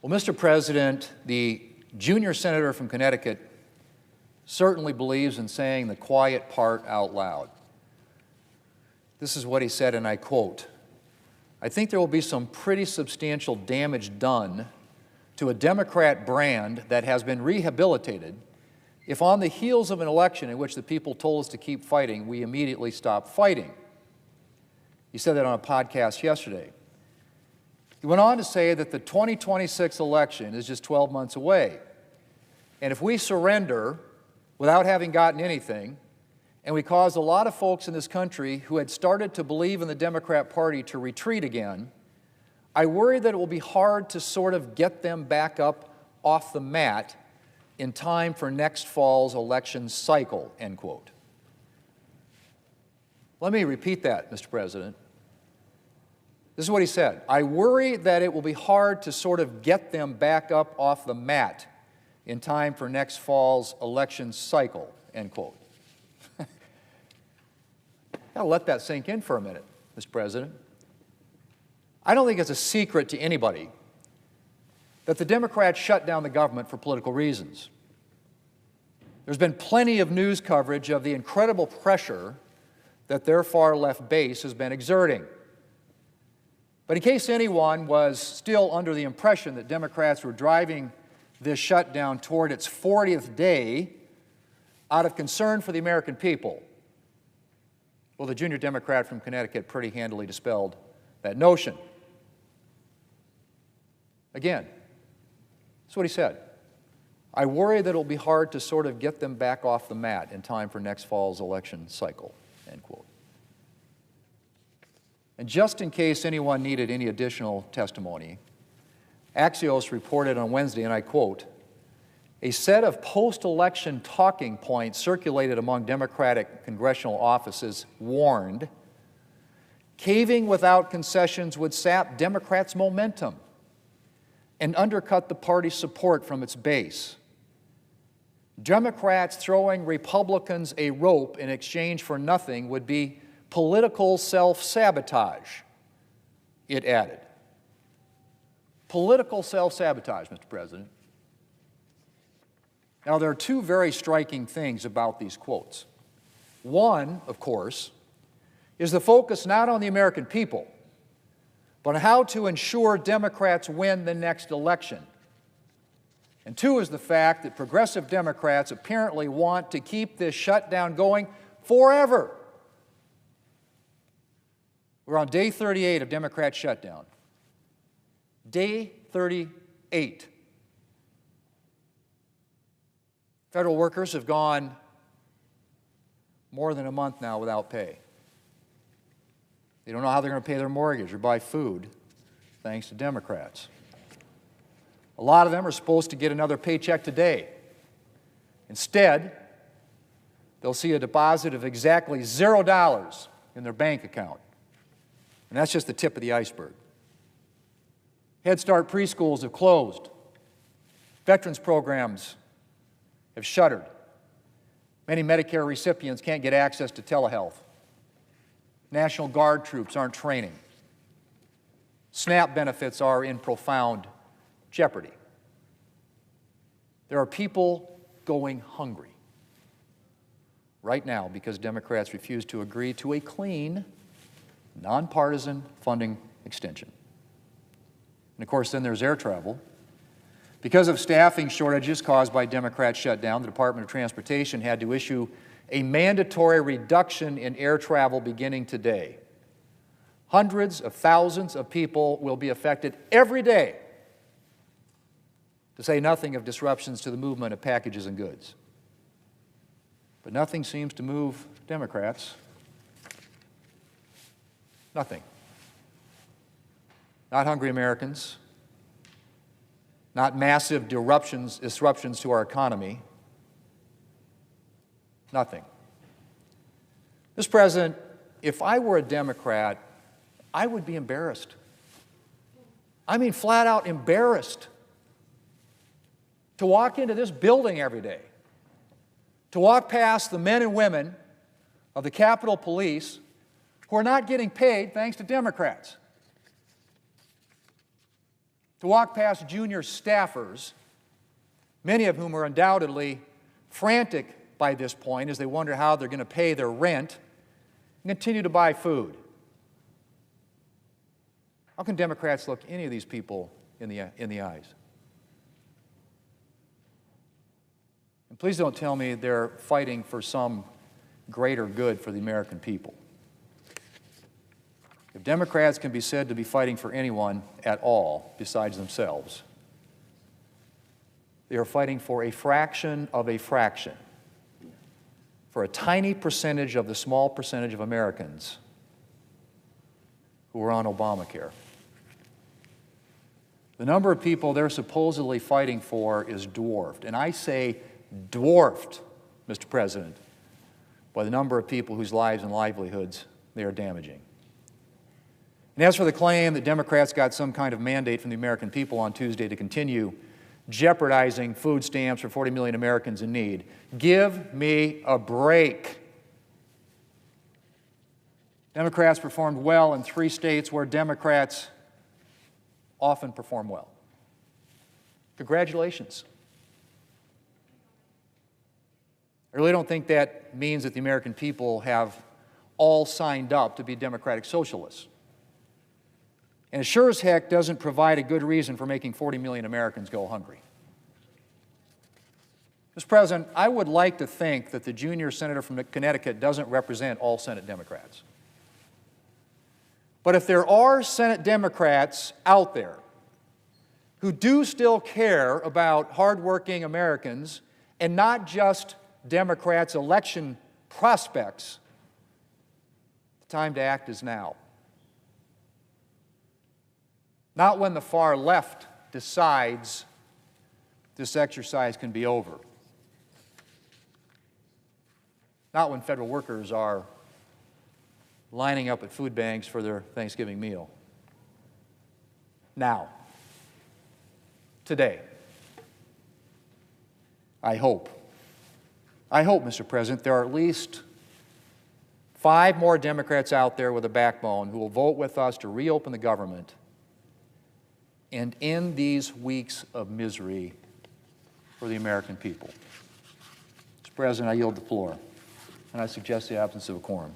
Well, Mr. President, the junior senator from Connecticut certainly believes in saying the quiet part out loud. This is what he said, and I quote, "I think there will be some pretty substantial damage done to a Democrat brand that has been rehabilitated if on the heels of an election in which the people told us to keep fighting, we immediately stop fighting." He said that on a podcast yesterday. He went on to say that the 2026 election is just 12 months away. And if we surrender without having gotten anything, and we cause a lot of folks in this country who had started to believe in the Democrat Party to retreat again, I worry that it will be hard to sort of get them back up off the mat in time for next fall's election cycle, end quote. Let me repeat that, Mr. President. This is what he said. "I worry that it will be hard to sort of get them back up off the mat in time for next fall's election cycle," end quote. I'll let that sink in for a minute, Mr. President. I don't think it's a secret to anybody that the Democrats shut down the government for political reasons. There's been plenty of news coverage of the incredible pressure that their far-left base has been exerting. But in case anyone was still under the impression that Democrats were driving this shutdown toward its 40th day out of concern for the American people, well, the junior Democrat from Connecticut pretty handily dispelled that notion. Again, that's what he said. "I worry that it'll be hard to sort of get them back off the mat in time for next fall's election cycle," end quote. And just in case anyone needed any additional testimony, Axios reported on Wednesday, and I quote, "A set of post-election talking points circulated among Democratic congressional offices warned caving without concessions would sap Democrats' momentum and undercut the party's support from its base. Democrats throwing Republicans a rope in exchange for nothing would be political self-sabotage," it added. Political self-sabotage, Mr. President. Now, there are two very striking things about these quotes. One, of course, is the focus not on the American people, but on how to ensure Democrats win the next election. And two is the fact that progressive Democrats apparently want to keep this shutdown going forever. We're on day 38 of Democrat shutdown. Day 38. Federal workers have gone more than a month now without pay. They don't know how they're going to pay their mortgage or buy food, thanks to Democrats. A lot of them are supposed to get another paycheck today. Instead, they'll see a deposit of exactly $0 in their bank account. And that's just the tip of the iceberg. Head Start preschools have closed. Veterans programs have shuttered. Many Medicare recipients can't get access to telehealth. National Guard troops aren't training. SNAP benefits are in profound jeopardy. There are people going hungry right now because Democrats refuse to agree to a clean, nonpartisan funding extension. And of course, then there's air travel. Because of staffing shortages caused by Democrat shutdown, the Department of Transportation had to issue a mandatory reduction in air travel beginning today. Hundreds of thousands of people will be affected every day, to say nothing of disruptions to the movement of packages and goods. But nothing seems to move Democrats. Nothing. Not hungry Americans, not massive disruptions to our economy, nothing. Mr. President, if I were a Democrat, I would be embarrassed. I mean, flat out embarrassed to walk into this building every day, to walk past the men and women of the Capitol Police who are not getting paid thanks to Democrats, to walk past junior staffers, many of whom are undoubtedly frantic by this point as they wonder how they're going to pay their rent, and continue to buy food. How can Democrats look any of these people in the eyes? And please don't tell me they're fighting for some greater good for the American people. If Democrats can be said to be fighting for anyone at all besides themselves, they are fighting for a fraction of a fraction, for a tiny percentage of the small percentage of Americans who are on Obamacare. The number of people they're supposedly fighting for is dwarfed, and I say dwarfed, Mr. President, by the number of people whose lives and livelihoods they are damaging. And as for the claim that Democrats got some kind of mandate from the American people on Tuesday to continue jeopardizing food stamps for 40 million Americans in need, give me a break. Democrats performed well in 3 states where Democrats often perform well. Congratulations. I really don't think that means that the American people have all signed up to be democratic socialists. And it sure as heck doesn't provide a good reason for making 40 million Americans go hungry. Mr. President, I would like to think that the junior senator from Connecticut doesn't represent all Senate Democrats. But if there are Senate Democrats out there who do still care about hardworking Americans and not just Democrats' election prospects, the time to act is now. Not when the far left decides this exercise can be over. Not when federal workers are lining up at food banks for their Thanksgiving meal. Now, today, I hope, Mr. President, there are at least 5 more Democrats out there with a backbone who will vote with us to reopen the government and end these weeks of misery for the American people. Mr. President, I yield the floor, and I suggest the absence of a quorum.